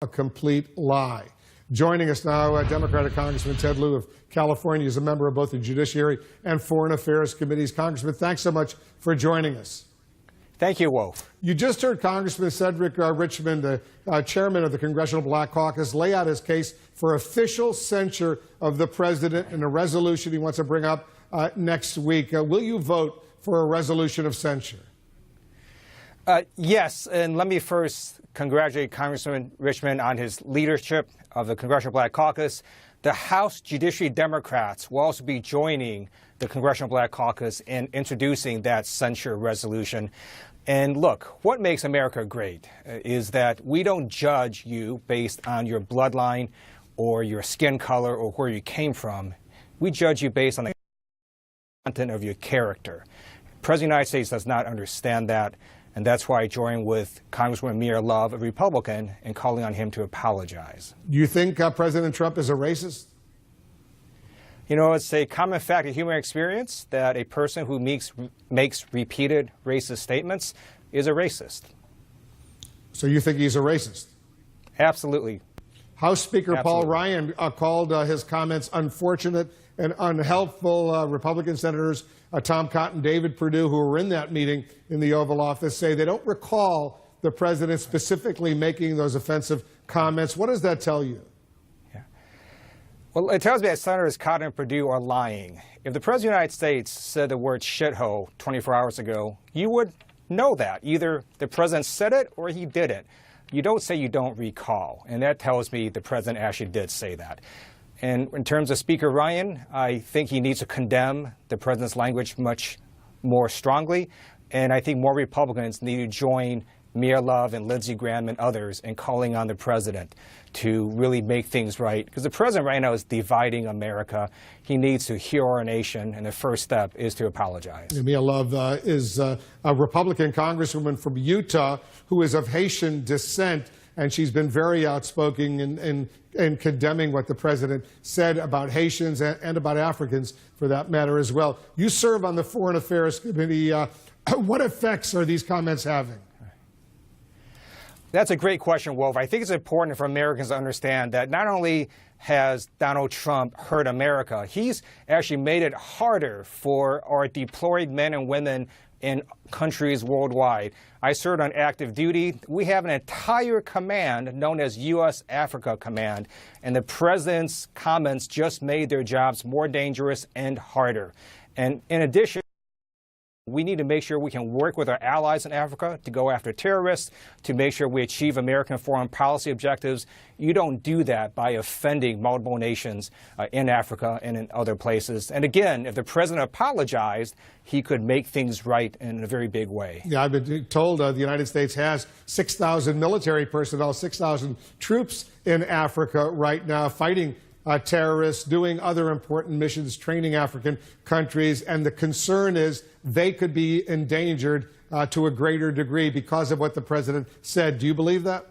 a complete lie. Joining us now, Democratic Congressman Ted Lieu of California is a member of both the Judiciary and Foreign Affairs Committees. Congressman, thanks so much for joining us. Thank you, Wolf. You just heard Congressman Cedric Richmond, the chairman of the Congressional Black Caucus, lay out his case for official censure of the president in a resolution he wants to bring up next week. Will you vote for a resolution of censure? Yes, and let me first congratulate Congressman Richmond on his leadership of the Congressional Black Caucus. The House Judiciary Democrats will also be joining the Congressional Black Caucus in introducing that censure resolution. And look, what makes America great is that we don't judge you based on your bloodline or your skin color or where you came from. We judge you based on the content of your character. The President of the United States does not understand that. And that's why I joined with Congresswoman Mia Love, a Republican, in calling on him to apologize. Do you think President Trump is a racist? You know, it's a common fact of human experience that a person who makes repeated racist statements is a racist. So you think he's a racist? Absolutely. House Speaker Absolutely. Paul Ryan called his comments unfortunate and unhelpful. Republican Senators Tom Cotton, David Perdue, who were in that meeting in the Oval Office, say they don't recall the president specifically making those offensive comments. What does that tell you? Yeah. Well, it tells me that Senators Cotton and Perdue are lying. If the President of the United States said the word shithole 24 hours ago, you would know that. Either the president said it or he didn't. You don't say you don't recall, and that tells me the president actually did say that. And in terms of Speaker Ryan, I think he needs to condemn the president's language much more strongly, and I think more Republicans need to join Mia Love and Lindsey Graham and others in calling on the president to really make things right. Because the president right now is dividing America. He needs to hear our nation, and the first step is to apologize. Mia Love is a Republican congresswoman from Utah who is of Haitian descent, and she's been very outspoken in condemning what the president said about Haitians and about Africans, for that matter, as well. You serve on the Foreign Affairs Committee. What effects are these comments having? That's a great question, Wolf. I think it's important for Americans to understand that not only has Donald Trump hurt America, he's actually made it harder for our deployed men and women in countries worldwide. I served on active duty. We have an entire command known as U.S. Africa Command, and the president's comments just made their jobs more dangerous and harder. And in addition, we need to make sure we can work with our allies in Africa to go after terrorists, to make sure we achieve American foreign policy objectives. You don't do that by offending multiple nations in Africa and in other places. And again, if the president apologized, he could make things right in a very big way. Yeah, I've been told the United States has 6,000 military personnel, 6,000 troops in Africa right now fighting terrorists, doing other important missions, training African countries, and the concern is they could be endangered to a greater degree because of what the president said. Do you believe that?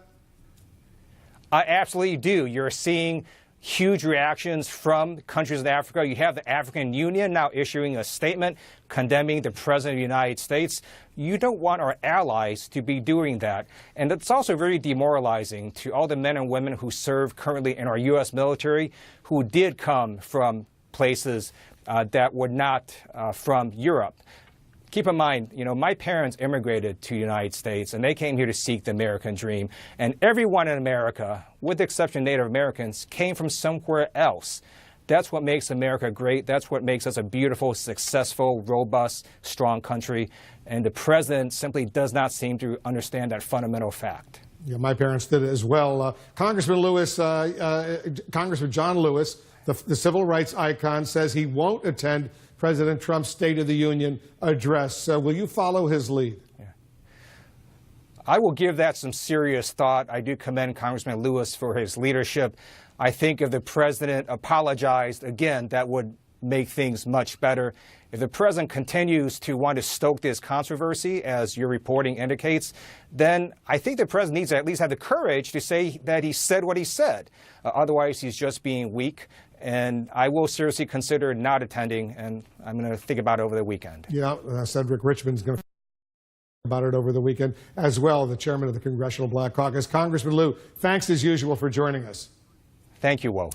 I absolutely do. You're seeing huge reactions from countries in Africa. You have the African Union now issuing a statement condemning the President of the United States. You don't want our allies to be doing that. And it's also very demoralizing to all the men and women who serve currently in our U.S. military who did come from places that were not from Europe. Keep in mind, you know, my parents immigrated to the United States, and they came here to seek the American dream. And everyone in America, with the exception of Native Americans, came from somewhere else. That's what makes America great. That's what makes us a beautiful, successful, robust, strong country. And the president simply does not seem to understand that fundamental fact. Yeah, my parents did it as well. Congressman John Lewis, the civil rights icon, says he won't attend President Trump's State of the Union address. Will you follow his lead? Yeah. I will give that some serious thought. I do commend Congressman Lewis for his leadership. I think if the president apologized, again, that would make things much better. If the president continues to want to stoke this controversy, as your reporting indicates, then I think the president needs to at least have the courage to say that he said what he said. Otherwise, he's just being weak. And I will seriously consider not attending, and I'm going to think about it over the weekend. Yeah, Cedric Richmond's going to about it over the weekend as well, the chairman of the Congressional Black Caucus. Congressman Lieu, thanks as usual for joining us. Thank you, Wolf.